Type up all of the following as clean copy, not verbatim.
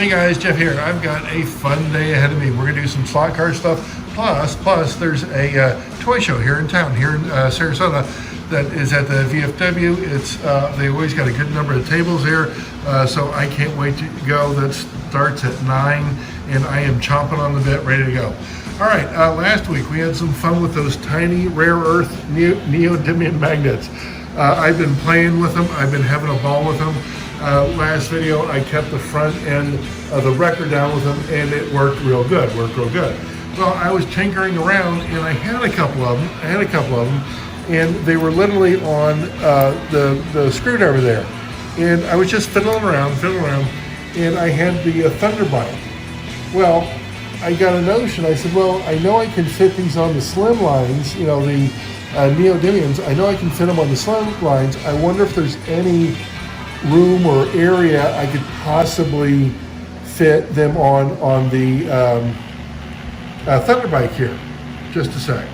Hey guys, Jeff here. I've got a fun day ahead of me. We're gonna do some slot car stuff. Plus, there's a toy show here in town, here in Sarasota, that is at the VFW. It's they always got a good number of tables here, so I can't wait to go. That starts at 9, and I am chomping on the bit, ready to go. All right, last week we had some fun with those tiny rare earth neodymium magnets. I've been playing with them. I've been having a ball with them. Last video, I kept the front end of the wrecker down with them, and it worked real good. Well, I was tinkering around, and I had a couple of them, and they were literally on the screwdriver there. And I was just fiddling around, and I had the Thunderbike. Well, I got a notion. I said, well, I know I can fit these on the slim lines, you know, the neodymiums. I know I can fit them on the slim lines. I wonder if there's any room or area I could possibly fit them on the Thunderbike here. Just a sec.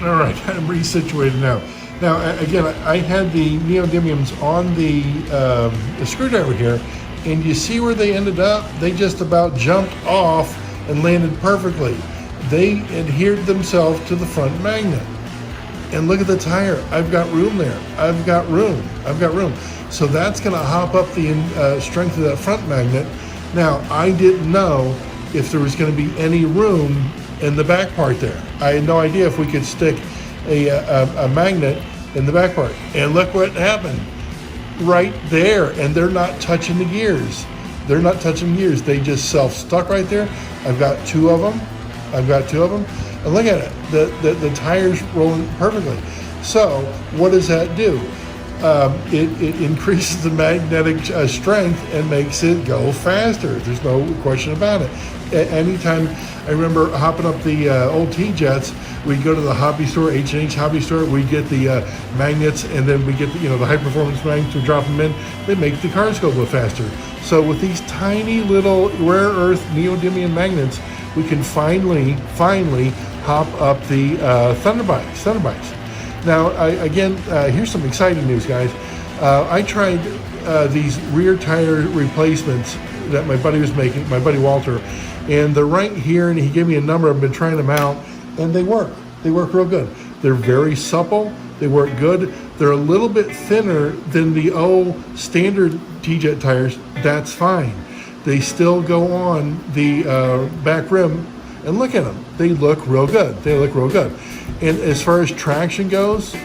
All right, I'm resituated now. Now, again, I had the neodymiums on the screwdriver here, and you see where they ended up? They just about jumped off and landed perfectly. They adhered themselves to the front magnet. And look at the tire. I've got room there. I've got room. So that's gonna hop up the strength of that front magnet. Now, I didn't know if there was gonna be any room in the back part there. I had no idea if we could stick a magnet in the back part. And look what happened. Right there, and they're not touching the gears. They just self-stuck right there. I've got two of them. And look at it. The tires rolling perfectly. So what does that do? It increases the magnetic strength and makes it go faster. There's no question about it. Anytime I remember hopping up the old T-Jets, we'd go to the hobby store, H&H hobby store, we'd get the magnets, and then we get the high performance magnets, we drop them in, they make the cars go a little faster. So with these tiny little rare earth neodymium magnets, we can finally hop up the Thunderbikes. Now, here's some exciting news, guys. I tried these rear tire replacements that my buddy was making, my buddy Walter, and they're right here, and he gave me a number. I've been trying them out, and they work. They work real good. They're very supple. They work good. They're a little bit thinner than the old standard T-Jet tires. That's fine. They still go on the back rim, and look at them. They look real good. And as far as traction goes,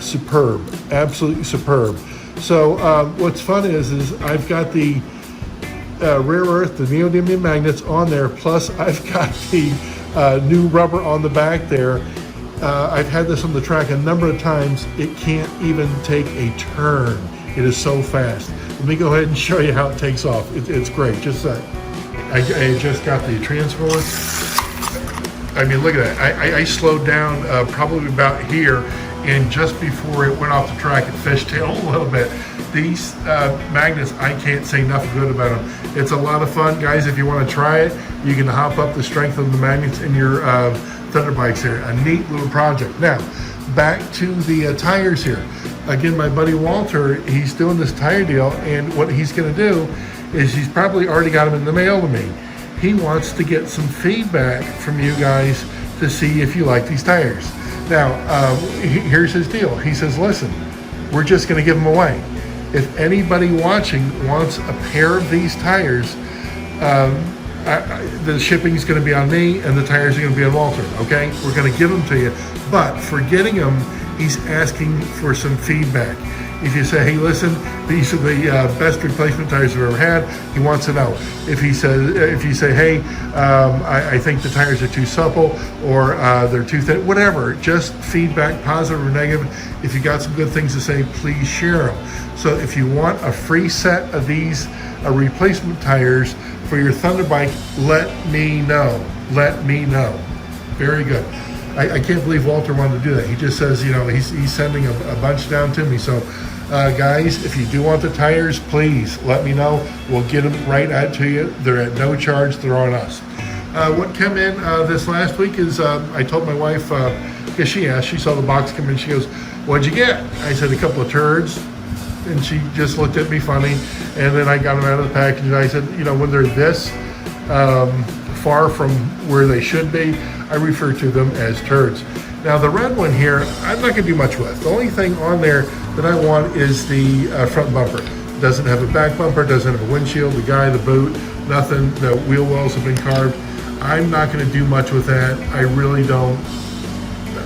superb, absolutely superb. So what's fun is I've got the rare earth, the neodymium magnets on there, plus I've got the new rubber on the back there. I've had this on the track a number of times. It can't even take a turn. It is so fast. Let me go ahead and show you how it takes off. It's great. Just I just got the transformer. I mean, look at that. I slowed down probably about here, and just before it went off the track, it fishtailed a little bit. These magnets, I can't say nothing good about them. It's a lot of fun, guys. If you want to try it, you can hop up the strength of the magnets in your Thunderbikes here. A neat little project. Now, back to the tires here. Again, my buddy Walter, he's doing this tire deal, and what he's going to do is he's probably already got them in the mail to me. He wants to get some feedback from you guys to see if you like these tires. Now, here's his deal. He says, listen, we're just going to give them away. If anybody watching wants a pair of these tires, the shipping is going to be on me, and the tires are going to be on Walter, okay? We're going to give them to you. But for getting them, he's asking for some feedback. If you say, hey, listen, these are the best replacement tires I've ever had, he wants to know. If you say, hey, I think the tires are too supple, or they're too thin, whatever, just feedback, positive or negative. If you got some good things to say, please share them. So if you want a free set of these replacement tires for your Thunderbike, let me know. Very good. I can't believe Walter wanted to do that. He just says, he's sending a bunch down to me. So guys, if you do want the tires, please let me know. We'll get them right out to you. They're at no charge. They're on us. What came in this last week is I told my wife, because she saw the box come in, she goes, what'd you get? I said, a couple of turds. And she just looked at me funny, and then I got them out of the package, and I said, you know, when they're this far from where they should be, I refer to them as turds. Now the red one here, I'm not gonna do much with. The only thing on there that I want is the front bumper. Doesn't have a back bumper, doesn't have a windshield, the guy, the boot, nothing. The wheel wells have been carved. I'm not gonna do much with that. I really don't.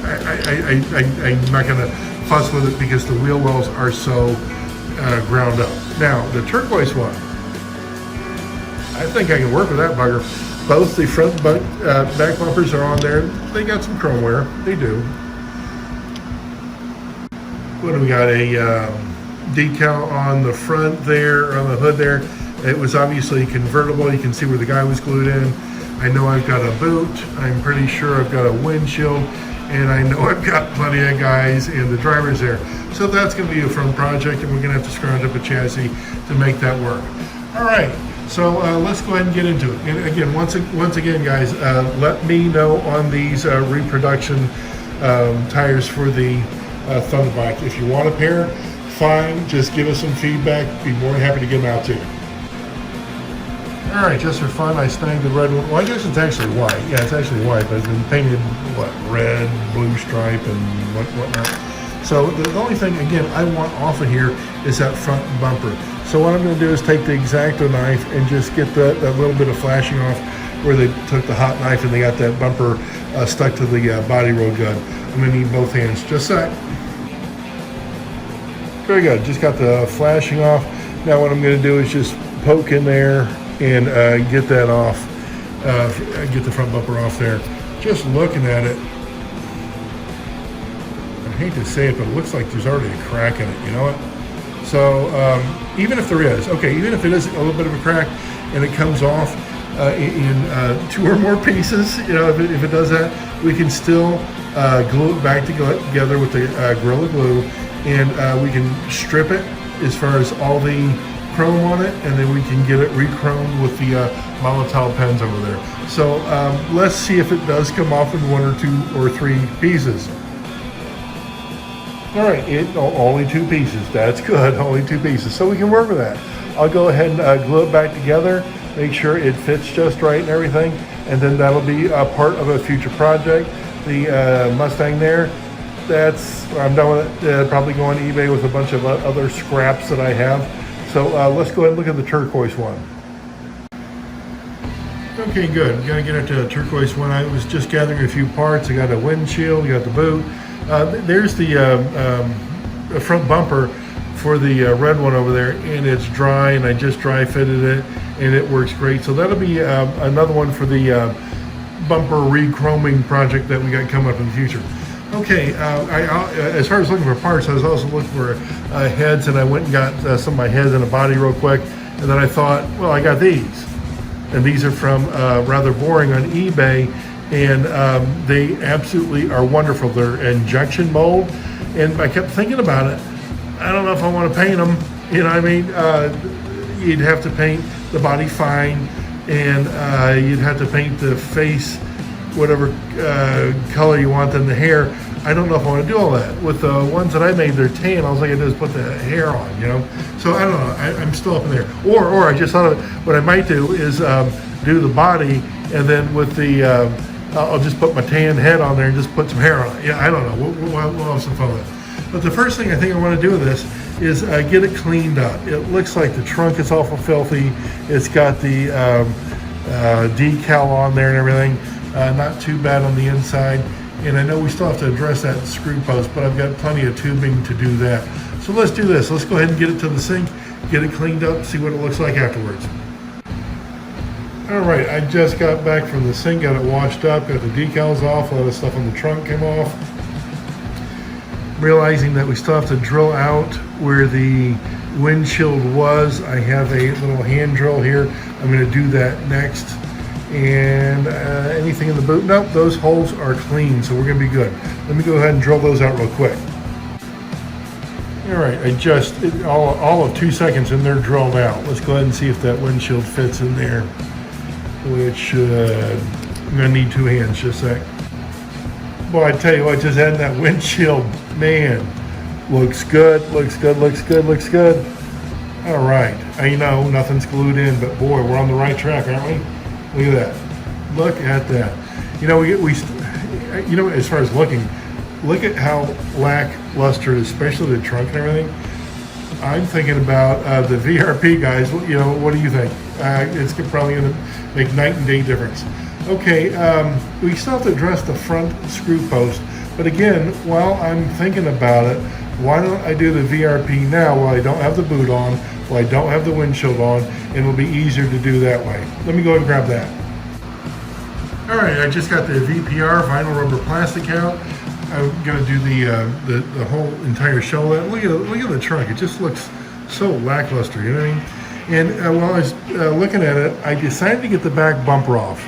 I'm not gonna fuss with it because the wheel wells are so ground up. Now the turquoise one, I think I can work with that bugger. Both the front back bumpers are on there. They got some chrome wear. They do. What do we got? A decal on the front there, on the hood there. It was obviously convertible. You can see where the guy was glued in. I know I've got a boot. I'm pretty sure I've got a windshield. And I know I've got plenty of guys and the drivers there. So that's going to be a fun project, and we're going to have to scrounge up a chassis to make that work. All right. So let's go ahead and get into it. And again, once again, guys, let me know on these reproduction tires for the Thunderbike. If you want a pair, fine. Just give us some feedback. Be more than happy to get them out to you. All right, just for fun, I snagged the red one. Well, I guess it's actually white. Yeah, it's actually white, but it's been painted, what, red, blue stripe, and whatnot. So the only thing, again, I want off of here is that front bumper. So what I'm going to do is take the X-Acto knife and just get that little bit of flashing off where they took the hot knife and they got that bumper stuck to the body real good. I'm going to need both hands. Just a sec. Very good. Just got the flashing off. Now what I'm going to do is just poke in there and get that off. Get the front bumper off there. Just looking at it, I hate to say it, but it looks like there's already a crack in it. You know what? So even if there is, okay, even if it is a little bit of a crack and it comes off in 2 or more pieces, you know, if it does that, we can still glue it back together with the Gorilla Glue, and we can strip it as far as all the chrome on it, and then we can get it re-chromed with the Molotov pens over there. So let's see if it does come off in 1 or 2 or 3 pieces. All right, only 2 pieces. That's good, only 2 pieces. So we can work with that. I'll go ahead and glue it back together, make sure it fits just right and everything, and then that'll be a part of a future project. The Mustang there, I'm done with it. Probably go on eBay with a bunch of other scraps that I have. So let's go ahead and look at the turquoise one. Okay, good. We're gonna get into the turquoise one. I was just gathering a few parts. I got a windshield, got the boot. There's the front bumper for the red one over there, and it's dry, and I just dry fitted it, and it works great. So that'll be another one for the bumper re-chroming project that we got coming up in the future. Okay, as far as looking for parts, I was also looking for heads, and I went and got some of my heads and a body real quick, and then I thought, well, I got these, and these are from Rather Boring on eBay, and they absolutely are wonderful. They're injection mold, and I kept thinking about it. I don't know if I want to paint them, you know what I mean? You'd have to paint the body fine, and you'd have to paint the face whatever color you want, and the hair. I don't know if I want to do all that. With the ones that I made, they're tan. All I can do is put the hair on, you know? So I don't know, I'm still up in there. Or I just thought of what I might do is do the body, and then with the, I'll just put my tan head on there and just put some hair on it. Yeah, I don't know, we'll have some fun with it. But the first thing I think I want to do with this is get it cleaned up. It looks like the trunk is awful filthy. It's got the decal on there and everything. Not too bad on the inside. And I know we still have to address that screw post, but I've got plenty of tubing to do that. So let's do this. Let's go ahead and get it to the sink, get it cleaned up, see what it looks like afterwards. All right, I just got back from the sink, got it washed up, got the decals off, a lot of stuff on the trunk came off. Realizing that we still have to drill out where the windshield was. I have a little hand drill here. I'm going to do that next. And anything in the boot? Nope, those holes are clean, so we're going to be good. Let me go ahead and drill those out real quick. All right, all of 2 seconds and they're drilled out. Let's go ahead and see if that windshield fits in there, which I'm going to need 2 hands, just a sec. Boy, I tell you what, just adding that windshield, man, Looks good, looks good, looks good, looks good. All right, I know nothing's glued in, but boy, we're on the right track, aren't we? Look at that. Look at that. You know, as far as looking, look at how lackluster, especially the trunk and everything. I'm thinking about the VRP guys. You know, what do you think? It's probably going to make night and day difference. Okay, we still have to address the front screw post, but again, while I'm thinking about it, why don't I do the VRP now while I don't have the boot on, while I don't have the windshield on, and it'll be easier to do that way. Let me go ahead and grab that. All right, I just got the VPR vinyl rubber plastic out. I'm gonna do the whole entire shoulder. Look at the trunk. It just looks so lackluster, you know what I mean? And while I was looking at it, I decided to get the back bumper off.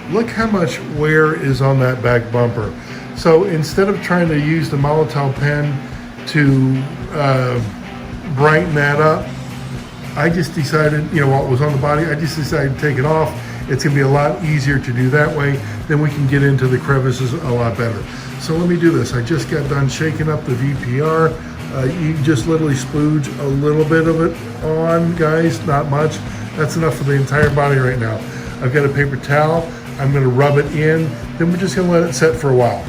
Look how much wear is on that back bumper. So instead of trying to use the Molotov pen to brighten that up, I just decided, you know, while it was on the body, I just decided to take it off. It's gonna be a lot easier to do that way. Then we can get into the crevices a lot better. So let me do this. I just got done shaking up the VPR. You just literally splooge a little bit of it on, guys, not much. That's enough for the entire body right now. I've got a paper towel. I'm gonna rub it in. Then we're just gonna let it set for a while.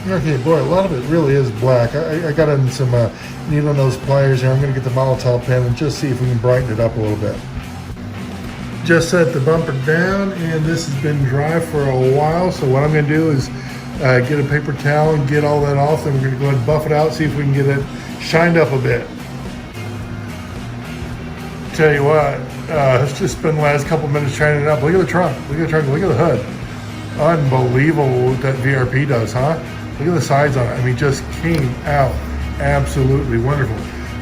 Okay, boy, a lot of it really is black. I got in some needle nose pliers here. I'm going to get the Molotov pen and just see if we can brighten it up a little bit. Just set the bumper down, and this has been dry for a while. So what I'm going to do is get a paper towel and get all that off. Then we're going to go ahead and buff it out, see if we can get it shined up a bit. Tell you what, it's just been the last couple minutes shining it up. Look at the trunk, look at the trunk, look at the hood. Unbelievable what that VRP does, huh? Look at the sides on it. I mean, just came out absolutely wonderful.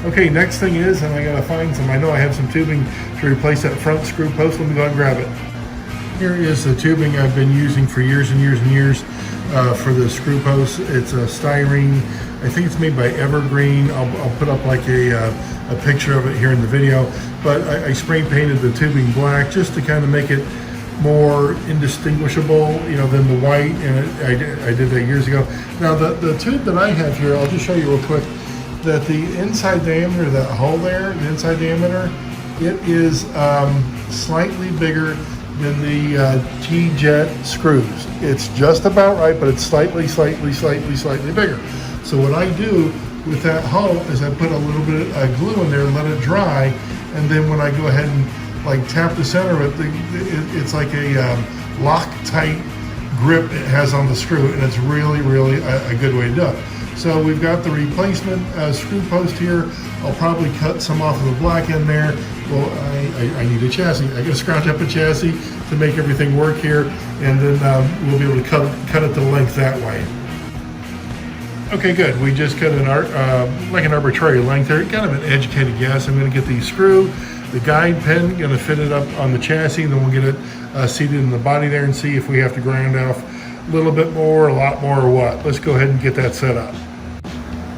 Okay, next thing is, and I gotta find some, I know I have some tubing to replace that front screw post. Let me go ahead and grab it. Here is the tubing I've been using for years and years and years for the screw post. It's a styrene. I think it's made by Evergreen. I'll put up like a picture of it here in the video. But I spray painted the tubing black just to kind of make it more indistinguishable, you know, than the white, and I did that years ago. Now the tube that I have here, I'll just show you real quick, that the inside diameter, that hole there, the inside diameter, it is slightly bigger than the T-Jet screws. It's just about right, but it's slightly bigger. So what I do with that hole is I put a little bit of glue in there and let it dry, and then when I go ahead and like tap the center of it, it's like a Loctite grip it has on the screw, and it's really a good way to do it. So we've got the replacement screw post here. I'll probably cut some off of the black end there. Well, I need a chassis. I gotta scrounge up a chassis to make everything work here, and then we'll be able to cut it to length that way. Okay, good. We just cut like an arbitrary length there. Kind of an educated guess. I'm gonna get the screw, the guide pin, gonna fit it up on the chassis, then we'll get it seated in the body there and see if we have to grind off a little bit more, a lot more, or what. Let's go ahead and get that set up.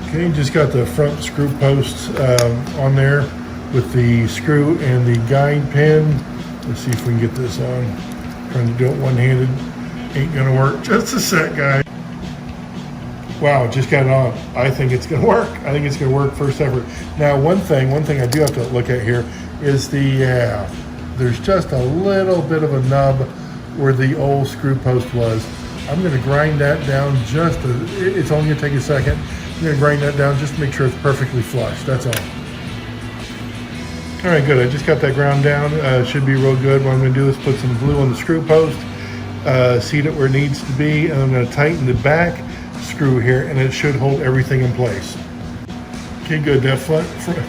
Okay, just got the front screw posts on there with the screw and the guide pin. Let's see if we can get this on. Trying to do it one-handed, ain't gonna work. Just a sec, guys. Wow, just got it on. I think it's gonna work. I think it's gonna work first effort. Now, one thing I do have to look at here is there's just a little bit of a nub where the old screw post was. I'm gonna grind that down it's only gonna take a second. I'm gonna grind that down just to make sure it's perfectly flush, that's all. All right, good, I just got that ground down. Should be real good. What I'm gonna do is put some glue on the screw post, seat it where it needs to be, and I'm gonna tighten the back screw here, and it should hold everything in place. Okay, good. That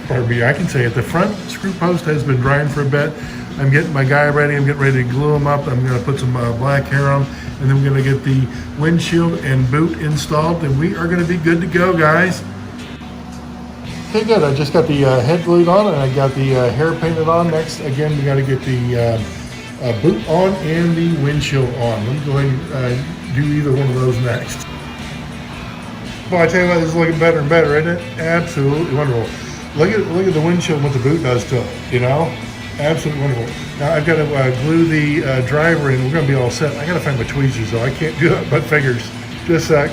pardon me, I can say it. The front screw post has been drying for a bit. I'm getting my guy ready. I'm getting ready to glue them up. I'm going to put some black hair on, and then we're going to get the windshield and boot installed, and we are going to be good to go, guys. Okay, good. I just got the head glued on, and I got the hair painted on. Next, again, we got to get the boot on and the windshield on. Let me go ahead and do either one of those next. Well, I tell you what, this is looking better and better, isn't it? Absolutely wonderful. Look at the windshield and what the boot does to it, you know? Absolutely wonderful. Now I've got to glue the driver in. We're going to be all set. I got to find my tweezers though. I can't do it but fingers. Just a sec.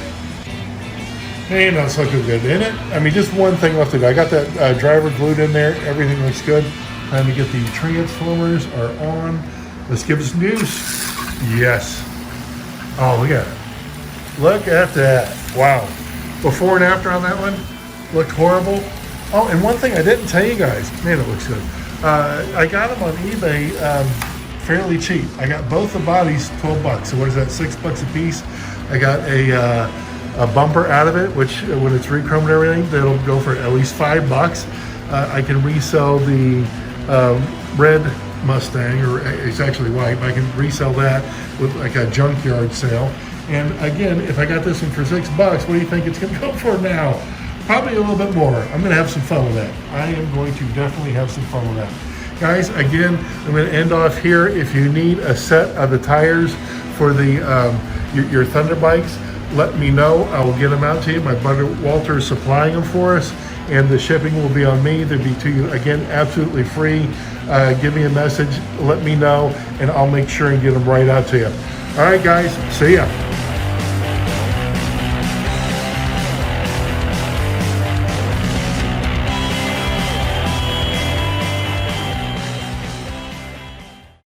Hey, no, it's looking good, isn't it? I mean, just one thing left to do. I got that driver glued in there. Everything looks good. Time to get the transformers are on. Let's give it some juice. Yes. Oh, look at it. Look at that. Wow. Before and after on that one. Looked horrible. Oh, and one thing I didn't tell you guys. Man, it looks good. I got them on eBay fairly cheap. I got both the bodies, 12 bucks. So what is that, $6 a piece? I got a bumper out of it, which when it's re-chromed and everything, that'll go for at least $5. I can resell the red Mustang, or it's actually white, but I can resell that with like a junkyard sale. And again, if I got this one for $6, what do you think it's gonna go for now? Probably a little bit more. I'm gonna have some fun with that. I am going to definitely have some fun with that. Guys, again, I'm gonna end off here. If you need a set of the tires for the your Thunderbikes, let me know. I will get them out to you. My brother Walter is supplying them for us, and the shipping will be on me. They'll be to you, again, absolutely free. Give me a message, let me know, and I'll make sure and get them right out to you. All right, guys, see ya.